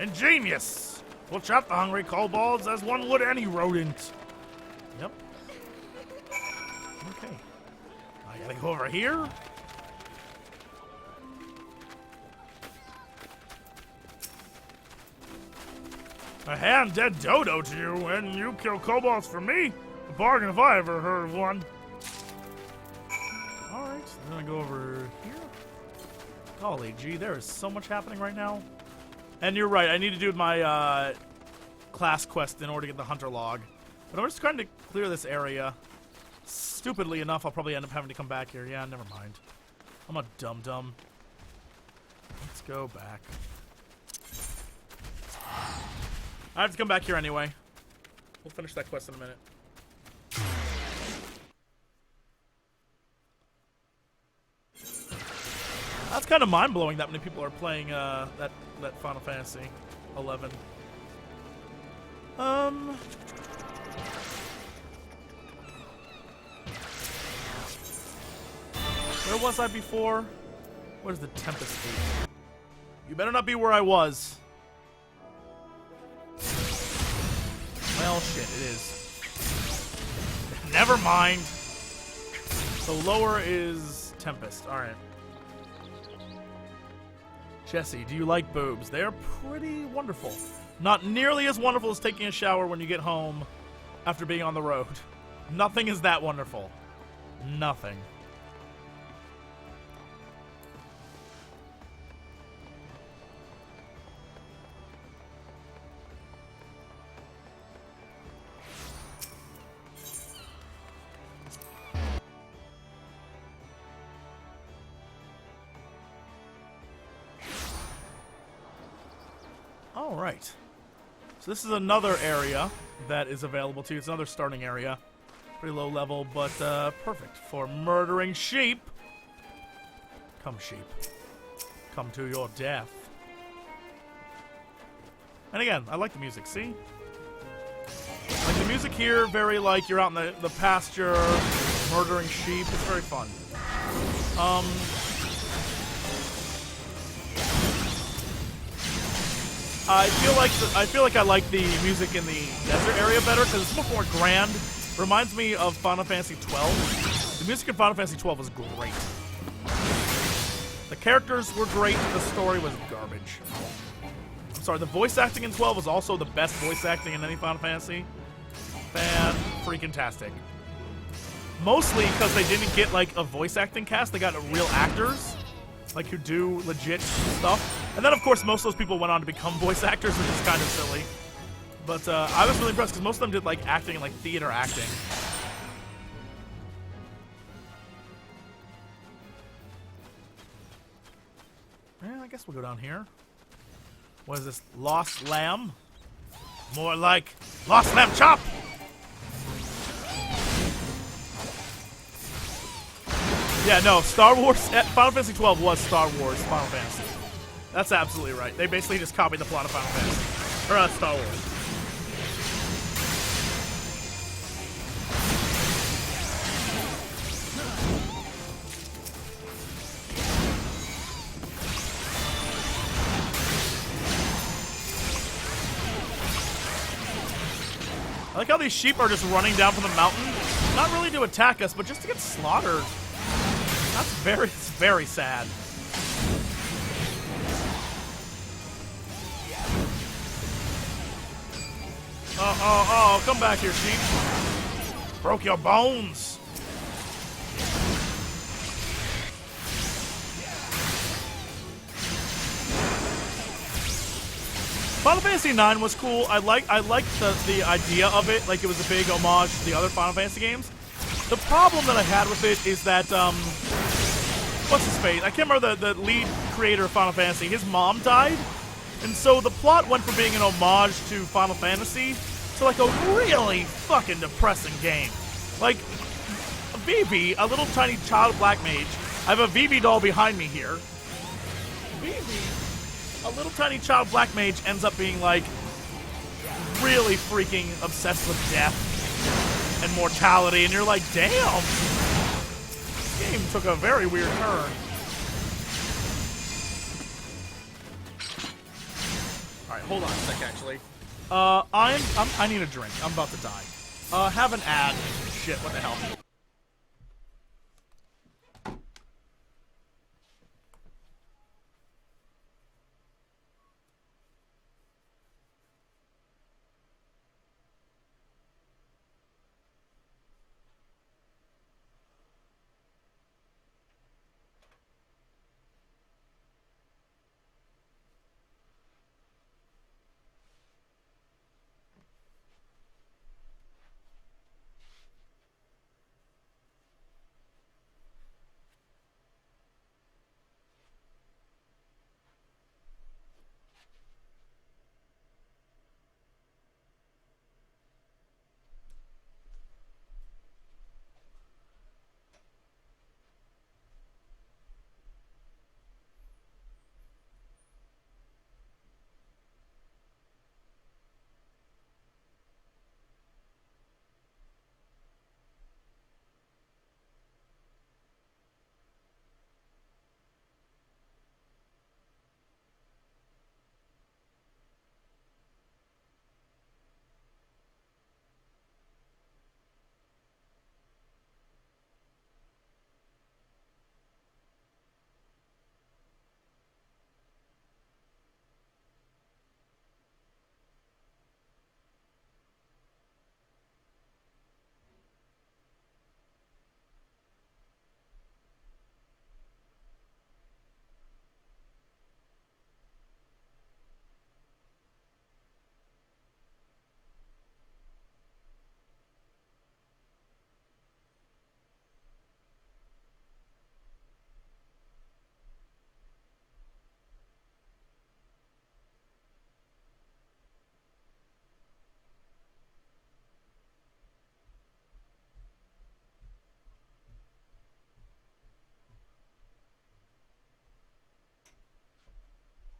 Ingenious! We'll trap the hungry kobolds as one would any rodent. Yep. Okay. I gotta go over here. I hand dead dodo to you, and you kill kobolds for me? A bargain if I ever heard of one. Alright, then I go over here. Golly gee, there is so much happening right now. And you're right, I need to do my class quest in order to get the hunter log. But I'm just trying to clear this area. Stupidly enough, I'll probably end up having to come back here. Yeah, never mind. I'm a dum-dum. Let's go back. I have to come back here anyway. We'll finish that quest in a minute. That's kind of mind-blowing that many people are playing that Final Fantasy 11. Where was I before? What is the Tempest Fleet? You better not be where I was. Well, shit, it is. Never mind. So lower is Tempest. Alright. Jesse, do you like boobs? They're pretty wonderful. Not nearly as wonderful as taking a shower when you get home after being on the road. Nothing is that wonderful. Nothing. All right. So this is another area that is available to you. It's another starting area. Pretty low level, but perfect for murdering sheep. Come, sheep. Come to your death. And again, I like the music, see? Like the music here, very like you're out in the pasture, murdering sheep. It's very fun. I feel like I like the music in the desert area better because it's much more grand. Reminds me of Final Fantasy 12. The music in Final Fantasy 12 was great. The characters were great. The story was garbage. I'm sorry. The voice acting in 12 was also the best voice acting in any Final Fantasy. Fan-freaking-tastic. Mostly because they didn't get like a voice acting cast. They got real actors. Like, who do legit stuff. And then, of course, most of those people went on to become voice actors, which is kind of silly. But I was really impressed, because most of them did, like, acting and, like, theater acting. Yeah, I guess we'll go down here. What is this? Lost Lamb? More like Lost Lamb Chop! Yeah, no, Star Wars, Final Fantasy 12 was Star Wars Final Fantasy. That's absolutely right. They basically just copied the plot of Final Fantasy. Or Star Wars. I like how these sheep are just running down from the mountain. Not really to attack us, but just to get slaughtered. It's very sad. Oh, come back here, sheep. Broke your bones. Final Fantasy IX was cool. I liked the idea of it, like it was a big homage to the other Final Fantasy games. The problem that I had with it is that, what's his face? I can't remember the lead creator of Final Fantasy. His mom died, and so the plot went from being an homage to Final Fantasy to like a really fucking depressing game. Like, Vivi, a little tiny child black mage. I have a Vivi doll behind me here. Vivi, a little tiny child black mage, ends up being like really freaking obsessed with death and mortality, and you're like, damn, this game took a very weird turn. Alright, hold on a sec, actually. I need a drink. I'm about to die. Have an ad. Shit, what the hell?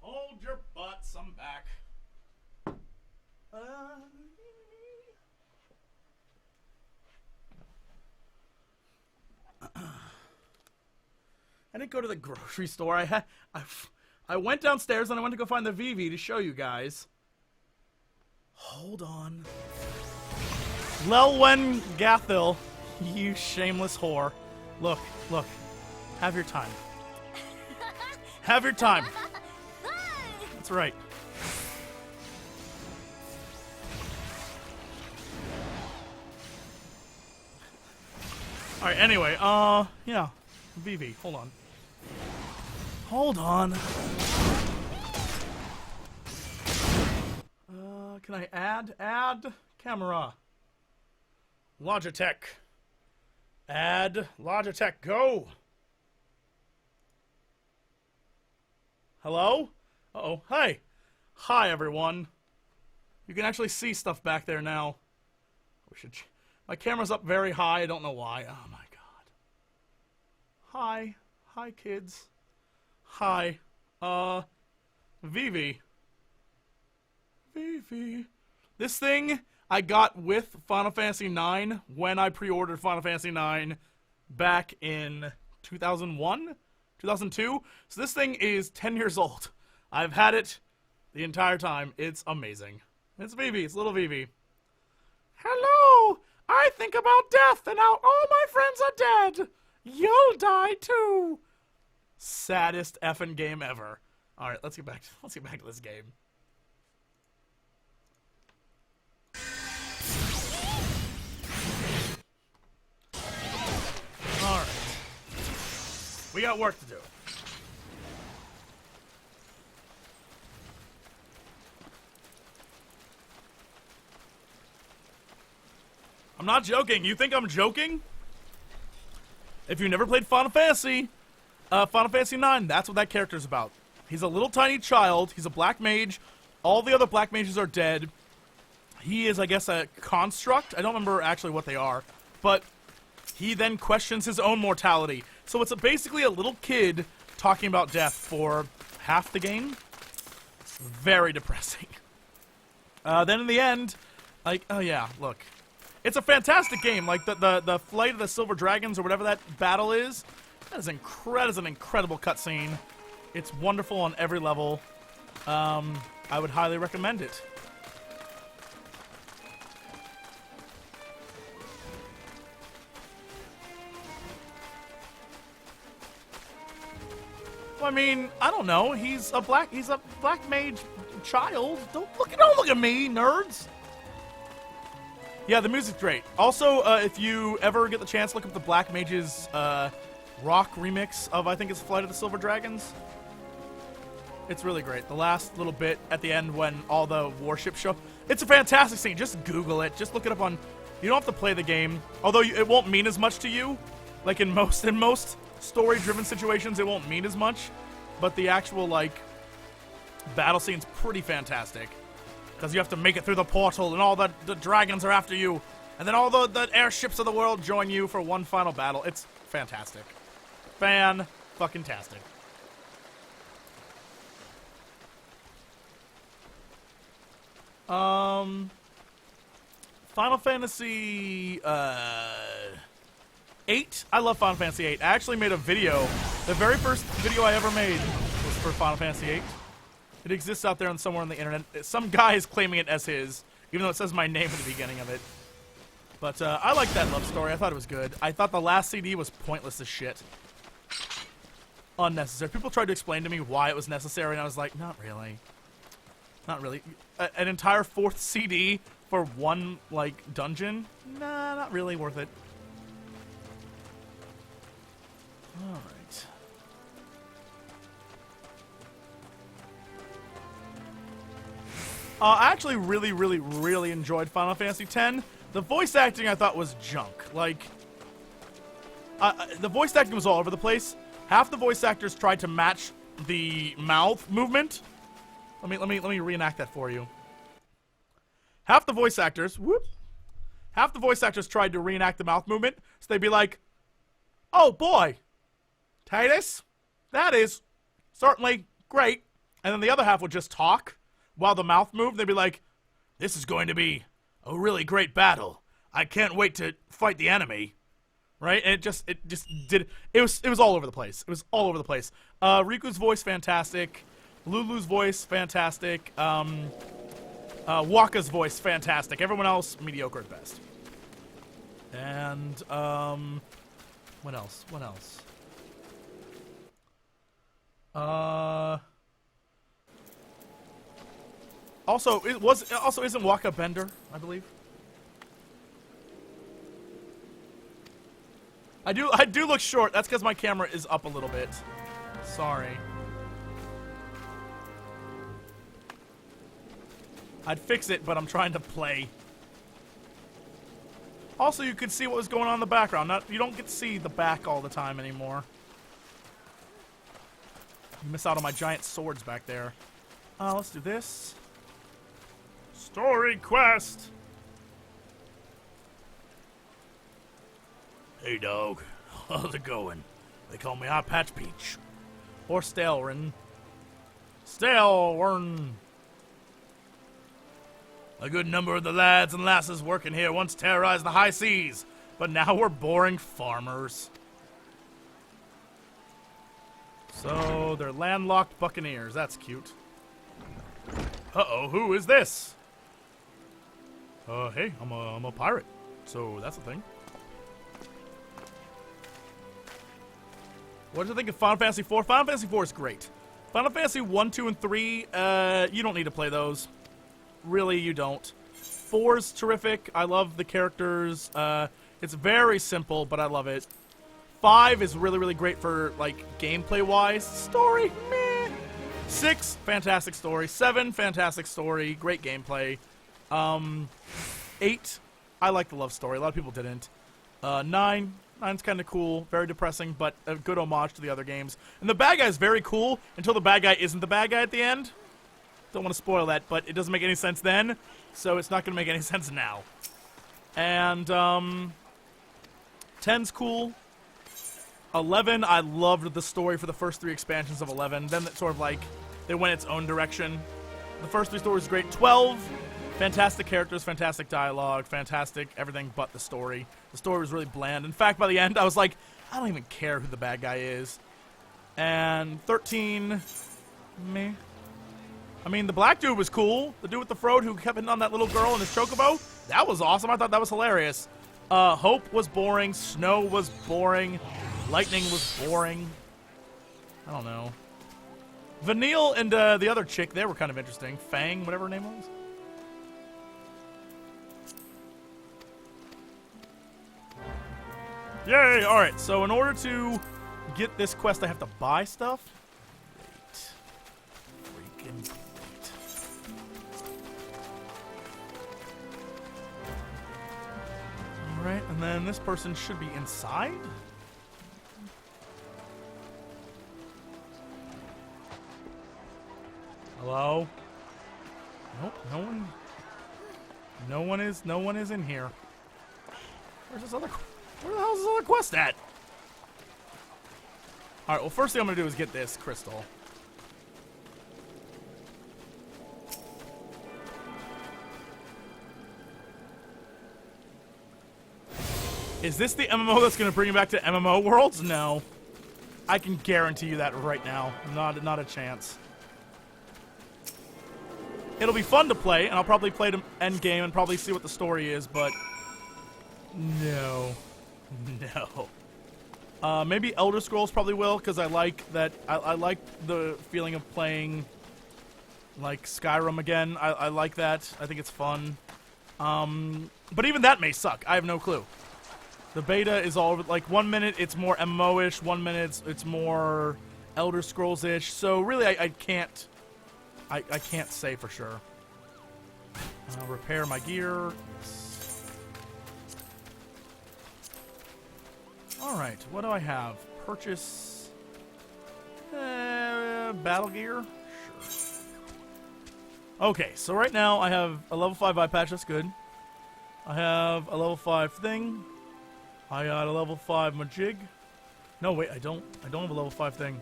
Hold your butts, I'm back. I didn't go to the grocery store. I went downstairs and I went to go find the VV to show you guys. Hold on. Lelwen Gathil, you shameless whore. Look, look. Have your time. Have your time. That's right. Alright, anyway, yeah. VV, hold on. Hold on. Can I add camera? Logitech. Add Logitech, go! Hello? Uh-oh, hi. Hi, everyone. You can actually see stuff back there now. My camera's up very high, I don't know why. Oh my god. Hi. Hi, kids. Hi. VV. VV. This thing I got with Final Fantasy IX when I pre-ordered Final Fantasy IX back in 2001? 2002? So this thing is 10 years old. I've had it the entire time. It's amazing. It's VV. It's little VV. Hello! I think about death and now all my friends are dead! You'll die too! Saddest effing game ever. Alright, let's get back to this game. Alright. We got work to do. I'm not joking. You think I'm joking? If you never played Final Fantasy IX, that's what that character's about. He's a little tiny child. He's a black mage. All the other black mages are dead. He is, I guess, a construct. I don't remember actually what they are. But he then questions his own mortality. So it's basically a little kid talking about death for half the game. Very depressing. Then in the end, like, oh yeah, look. It's a fantastic game. Like, the Flight of the Silver Dragons, or whatever that battle is, that is an incredible cutscene. It's wonderful on every level. I would highly recommend it. Well, I mean, I don't know. He's a black mage child. Don't look at me, nerds. Yeah, the music's great. Also, if you ever get the chance, look up the Black Mage's rock remix of, I think it's Flight of the Silver Dragons. It's really great. The last little bit at the end when all the warships show up. It's a fantastic scene. Just Google it. Just look it up on... You don't have to play the game. Although it won't mean as much to you. Like in most story-driven situations, it won't mean as much. But the actual, like, battle scene's pretty fantastic. Because you have to make it through the portal, and all the dragons are after you. And then all the airships of the world join you for one final battle. It's fantastic. Fan-fucking-tastic. Final Fantasy, 8? I love Final Fantasy 8. I actually made a video. The very first video I ever made was for Final Fantasy 8. It exists out there somewhere on the internet. Some guy is claiming it as his, even though it says my name at the beginning of it. But I like that love story. I thought it was good. I thought the last CD was pointless as shit. Unnecessary. People tried to explain to me why it was necessary, and I was like, not really. Not really. An entire 4th CD for one, like, dungeon? Nah, not really worth it. Alright. I actually really enjoyed Final Fantasy X. The voice acting I thought was junk. Like, the voice acting was all over the place. Half the voice actors tried to match the mouth movement. Let me reenact that for you. Half the voice actors tried to reenact the mouth movement, so they'd be like, "Oh boy, Titus, that is certainly great," and then the other half would just talk while the mouth moved. They'd be like, "This is going to be a really great battle. I can't wait to fight the enemy." Right? And it was all over the place. It was all over the place. Riku's voice, fantastic. Lulu's voice, fantastic. Waka's voice, fantastic. Everyone else, mediocre at best. And, what else? What else? Also, isn't Waka Bender, I believe? I do look short. That's because my camera is up a little bit. Sorry. I'd fix it, but I'm trying to play. Also, you could see what was going on in the background. You don't get to see the back all the time anymore. You miss out on my giant swords back there. Let's do this. Story quest. Hey, dog. How's it going? They call me Hot Patch Peach. Or Stalewern. Stalewern. A good number of the lads and lasses working here once terrorized the high seas, but now we're boring farmers. So, they're landlocked buccaneers. That's cute. Uh-oh, who is this? Hey, I'm a pirate, so that's a thing. What did you think of Final Fantasy IV? Final Fantasy IV is great. Final Fantasy 1, 2, and 3, you don't need to play those. Really, you don't. 4's terrific. I love the characters. It's very simple, but I love it. 5 is really great for, like, gameplay-wise. Story, meh. 6, fantastic story. 7, fantastic story. Great gameplay. 8, I like the love story. A lot of people didn't. 9's kind of cool. Very depressing, but a good homage to the other games. And the bad guy is very cool until the bad guy isn't the bad guy at the end. Don't want to spoil that, but it doesn't make any sense then, so it's not going to make any sense now. And, 10's cool. 11, I loved the story for the first 3 expansions of 11. Then it sort of like, it went its own direction. The first 3 stories were great. 12, fantastic characters, fantastic dialogue, fantastic everything but the story. The story was really bland. In fact, by the end, I was like, I don't even care who the bad guy is. And 13, meh. I mean, the black dude was cool. The dude with the Frode who kept hitting on that little girl in his chocobo. That was awesome. I thought that was hilarious. Hope was boring. Snow was boring. Lightning was boring. I don't know. Vanille and the other chick, they were kind of interesting. Fang, whatever her name was. Yay! Alright, so in order to get this quest, I have to buy stuff. Great. Freaking great. Alright, and then this person should be inside? Hello? Nope, no one is in here. Where the hell is this other quest at? Alright, well, first thing I'm gonna do is get this crystal. Is this the MMO that's gonna bring you back to MMO worlds? No. I can guarantee you that right now. Not a chance. It'll be fun to play, and I'll probably play to end game and probably see what the story is, but no. Maybe Elder Scrolls probably will, because I like that. I like the feeling of playing like Skyrim again. I like that. I think it's fun. But even that may suck. I have no clue. The beta is all like 1 minute it's more MMO-ish, 1 minute it's more Elder Scrolls-ish. So really, I can't say for sure. Repair my gear. Alright, what do I have? Purchase battle gear? Sure. Okay, so right now I have a level 5 eye patch, that's good. I have a level 5 thing. I got a level 5 majig. No, wait, I don't have a level 5 thing.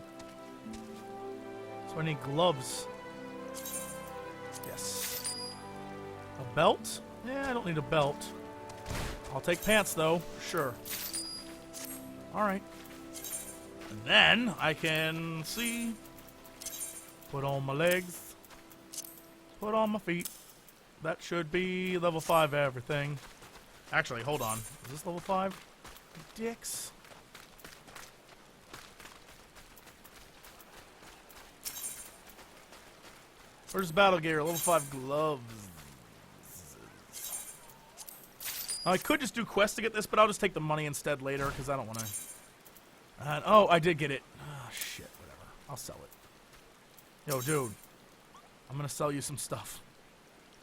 So I need gloves. Yes. A belt? Yeah, I don't need a belt. I'll take pants though, sure. Alright. And then I can see. Put on my legs. Put on my feet. That should be level 5 everything. Actually, hold on. Is this level 5? Dicks. Where's battle gear? Level 5 gloves. I could just do quests to get this, but I'll just take the money instead later, because I don't want to. Oh, I did get it. Oh, shit, whatever. I'll sell it. Yo, dude. I'm going to sell you some stuff.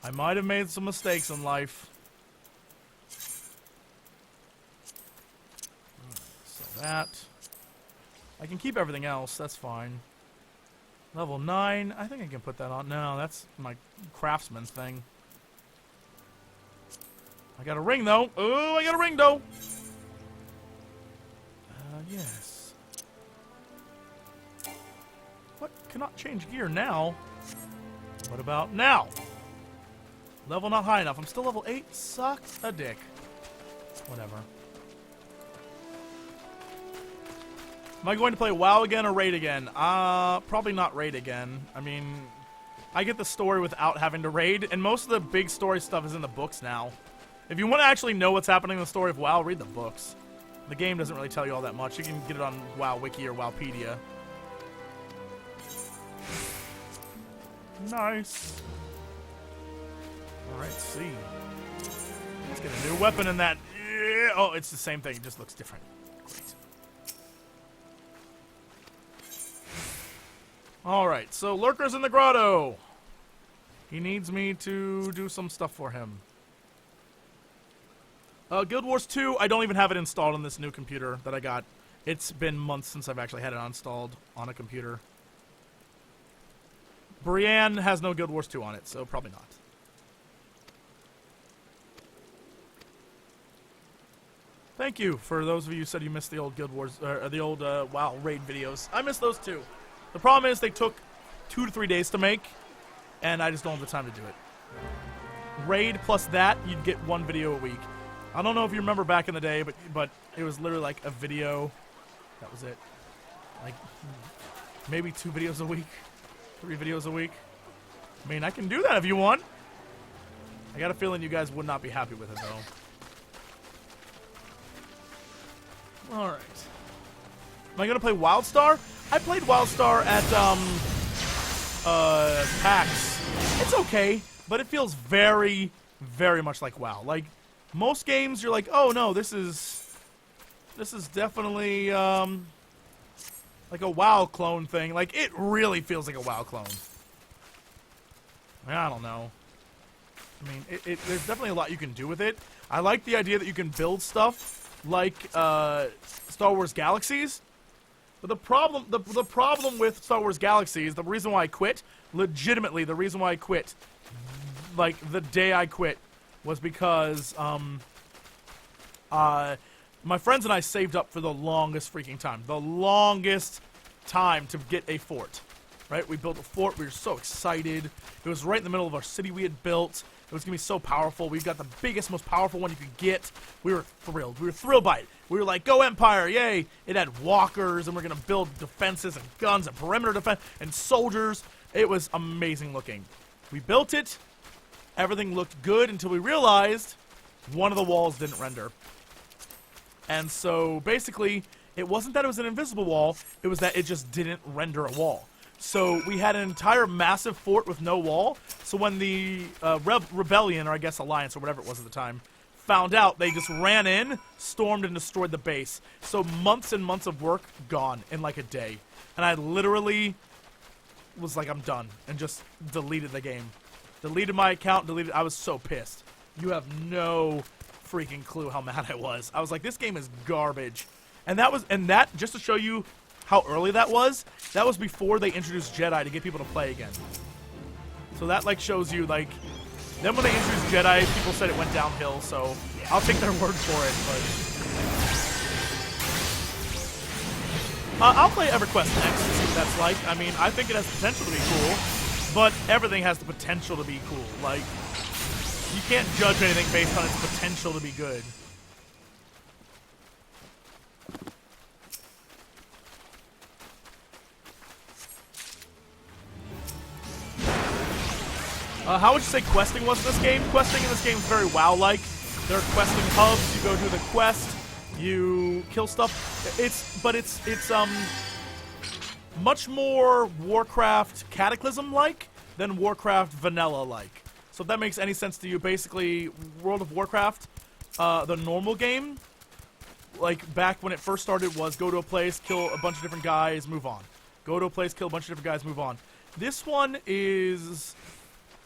I might have made some mistakes in life. Sell that. I can keep everything else. That's fine. Level 9. I think I can put that on. No, that's my craftsman thing. I got a ring, though. Oh, I got a ring, though. Yes. What? Cannot change gear now. What about now? Level not high enough. I'm still level 8. Sucks a dick. Whatever. Am I going to play WoW again or Raid again? Probably not Raid again. I mean, I get the story without having to raid, and most of the big story stuff is in the books now. If you want to actually know what's happening in the story of WoW, read the books. The game doesn't really tell you all that much. You can get it on WoW Wiki or WoWpedia. Nice. Alright, see. Let's get a new weapon in that. Yeah. Oh, it's the same thing. It just looks different. Great. Alright, so Lurker's in the grotto. He needs me to do some stuff for him. Guild Wars 2, I don't even have it installed on this new computer that I got. It's been months since I've actually had it installed on a computer. Brienne has no Guild Wars 2 on it, so probably not. Thank you for those of you who said you missed the old Guild Wars, the old WoW raid videos. I missed those too. The problem is they took 2 to 3 days to make, and I just don't have the time to do it. Raid plus that, you'd get 1 video a week. I don't know if you remember back in the day, but it was literally like a video. That was it. Like maybe 2 videos a week, 3 videos a week. I mean, I can do that if you want. I got a feeling you guys would not be happy with it, though. Alright. Am I going to play WildStar? I played WildStar at, PAX. It's okay, but it feels very, very much like WoW. Like, most games, you're like, oh, no, this is definitely, like a WoW clone thing. Like, it really feels like a WoW clone. I don't know. I mean, there's definitely a lot you can do with it. I like the idea that you can build stuff like Star Wars Galaxies. But the problem with Star Wars Galaxies, the reason why I quit, legitimately, the reason why I quit, like the day I quit, was because my friends and I saved up for the longest freaking time. The longest time to get a fort. Right? We built a fort. We were so excited. It was right in the middle of our city we had built. It was going to be so powerful. We got the biggest, most powerful one you could get. We were thrilled. We were thrilled by it. We were like, go Empire, yay. It had walkers, and we're going to build defenses and guns and perimeter defense and soldiers. It was amazing looking. We built it. Everything looked good until we realized one of the walls didn't render. And so, basically, it wasn't that it was an invisible wall. It was that it just didn't render a wall. So we had an entire massive fort with no wall. So when the rebellion, or I guess alliance, or whatever it was at the time, found out, they just ran in, stormed, and destroyed the base. So months and months of work gone in like a day. And I literally was like, I'm done, and just deleted the game. Deleted my account, I was so pissed. You have no freaking clue how mad I was. I was like, this game is garbage. And that, just to show you how early that was before they introduced Jedi to get people to play again. So that, like, shows you, like, then when they introduced Jedi, people said it went downhill, so I'll take their word for it, but I'll play EverQuest next to see what that's like. I mean, I think it has potential to be cool, but everything has the potential to be cool. Like, you can't judge anything based on its potential to be good. How would you say questing was in this game? Questing in this game is very WoW-like. There are questing hubs. You go do the quest. You kill stuff. It's much more Warcraft Cataclysm-like than Warcraft Vanilla-like. So if that makes any sense to you, basically, World of Warcraft, the normal game, like back when it first started, was go to a place, kill a bunch of different guys, move on. Go to a place, kill a bunch of different guys, move on. This one is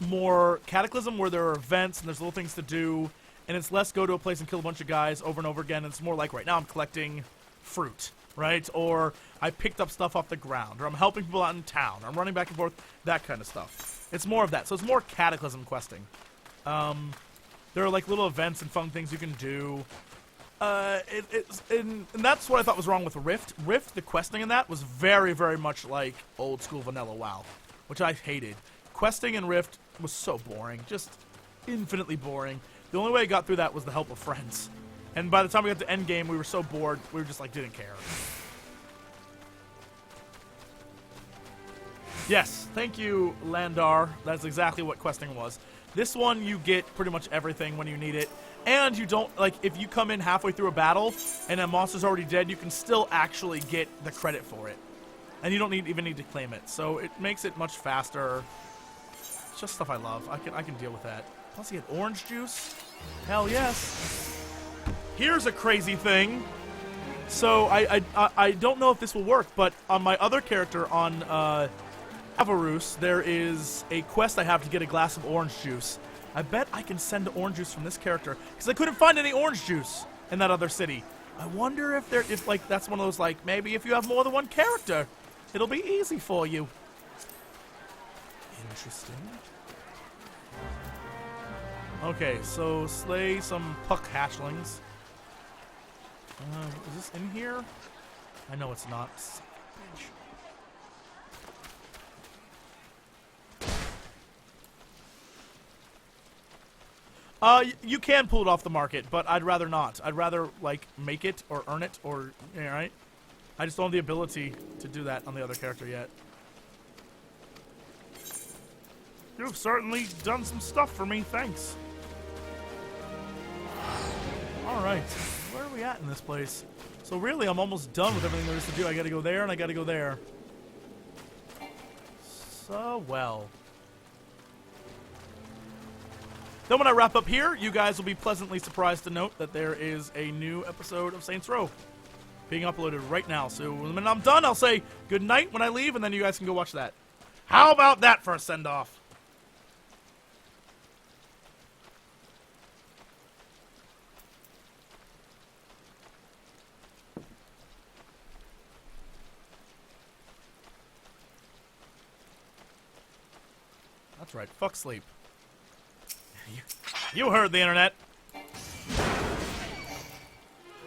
more Cataclysm, where there are events and there's little things to do, and it's less go to a place and kill a bunch of guys over and over again. It's more like, right now I'm collecting fruit, right? Or I picked up stuff off the ground, or I'm helping people out in town, or I'm running back and forth, that kind of stuff. It's more of that. So it's more Cataclysm questing. There are like little events and fun things you can do. And that's what I thought was wrong with Rift. Rift, the questing in that was very, very much like old school vanilla WoW, which I hated. Questing in Rift was so boring, just infinitely boring. The only way I got through that was the help of friends. And by the time we got to endgame, we were so bored, we were just like, didn't care. Yes, thank you, Landar. That's exactly what questing was. This one, you get pretty much everything when you need it. And you don't, like, if you come in halfway through a battle and a monster's already dead, you can still actually get the credit for it. And you don't even need to claim it. So it makes it much faster. It's just stuff I love. I can deal with that. Plus, he had orange juice. Hell yes. Here's a crazy thing. So I don't know if this will work, but on my other character on Avarus, there is a quest I have to get a glass of orange juice. I bet I can send orange juice from this character, because I couldn't find any orange juice in that other city. I wonder if like that's one of those, like, maybe if you have more than one character, it'll be easy for you. Interesting. Okay, so slay some puck hatchlings. Is this in here? I know it's not. You can pull it off the market, but I'd rather not. I'd rather, like, make it or earn it or, right? I just don't have the ability to do that on the other character yet. You've certainly done some stuff for me, thanks. Alright, where are we at in this place? So really, I'm almost done with everything there is to do. I gotta go there, and I gotta go there. So, well. Then when I wrap up here, you guys will be pleasantly surprised to note that there is a new episode of Saints Row being uploaded right now. So when I'm done, I'll say good night when I leave, and then you guys can go watch that. How about that for a send-off? That's right, fuck sleep. You heard the internet.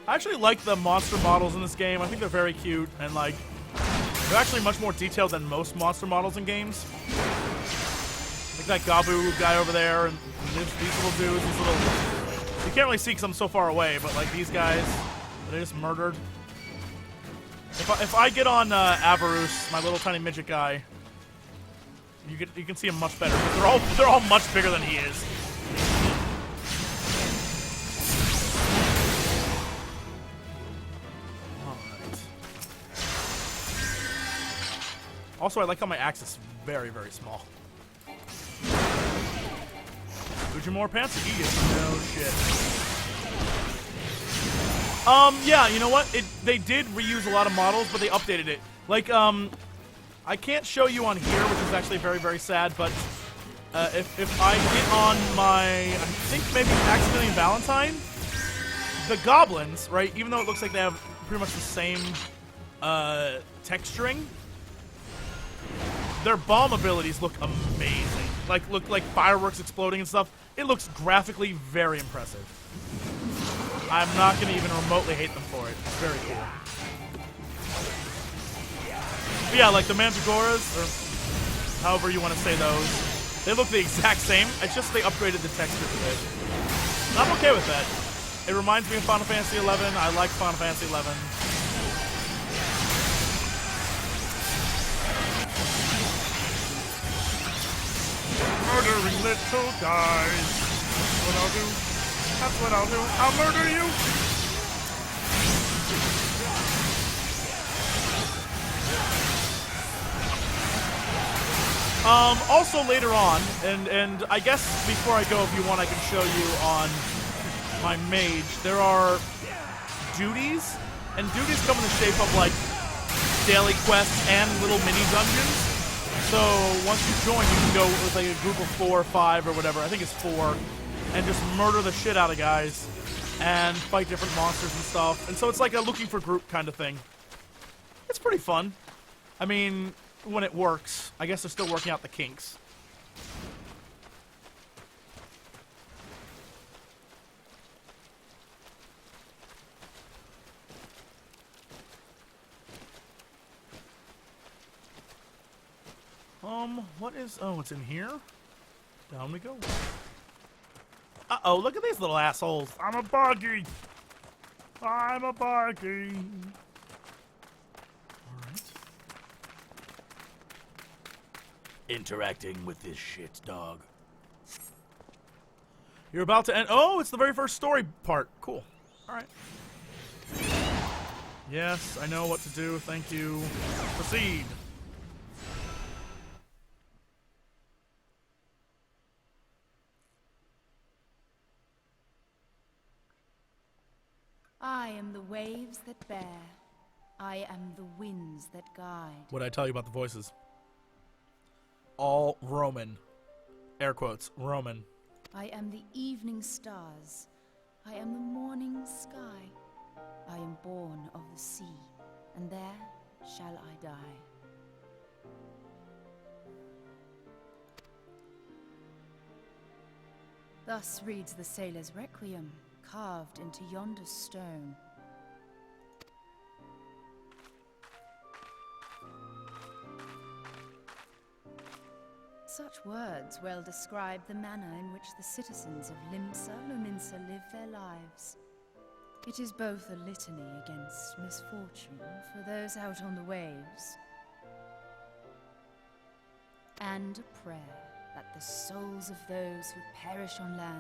I actually like the monster models in this game. I think they're very cute, and like, they're actually much more detailed than most monster models in games. Like that Gabu guy over there, and these little dudes, these little... You can't really see because I'm so far away, but like these guys, they just murdered. If I get on Avarus, my little tiny midget guy, you can see him much better. They're all much bigger than he is. Also, I like how my axe is very, very small. Ujimor pants? He is no shit. Yeah, you know what? They did reuse a lot of models, but they updated it. Like, I can't show you on here, which is actually very, very sad, but if I get on my, I think maybe Maximilian Valentine, the goblins, right, even though it looks like they have pretty much the same texturing, their bomb abilities look amazing. Look like fireworks exploding and stuff. It looks graphically very impressive. I'm not going to even remotely hate them for it. It's very cool. But yeah, like the Mandragoras, or however you want to say those, they look the exact same. It's just they upgraded the textures a bit. And I'm okay with that. It reminds me of Final Fantasy XI. I like Final Fantasy XI. Murdering little guys. That's what I'll do. That's what I'll do. I'll murder you. Also later on, and I guess before I go, if you want, I can show you on my mage. There are duties, and duties come in the shape of like daily quests and little mini dungeons. So once you join, you can go with like a group of 4 or 5 or whatever. I think it's 4, and just murder the shit out of guys and fight different monsters and stuff. And so it's like a looking for group kind of thing. It's pretty fun. I mean, when it works. I guess they're still working out the kinks. What is... Oh, it's in here? Down we go. Uh-oh, look at these little assholes. I'm a buggy. I'm a buggy. Alright. Interacting with this shit, dog. You're about to end... Oh, it's the very first story part. Cool. Alright. Yes, I know what to do. Thank you. Proceed. I am the waves that bear. I am the winds that guide. What'd I tell you about the voices? All Roman. Air quotes. Roman. I am the evening stars. I am the morning sky. I am born of the sea, and there shall I die. Thus reads the sailor's requiem, carved into yonder stone. Such words well describe the manner in which the citizens of Lominsa live their lives. It is both a litany against misfortune for those out on the waves, and a prayer that the souls of those who perish on land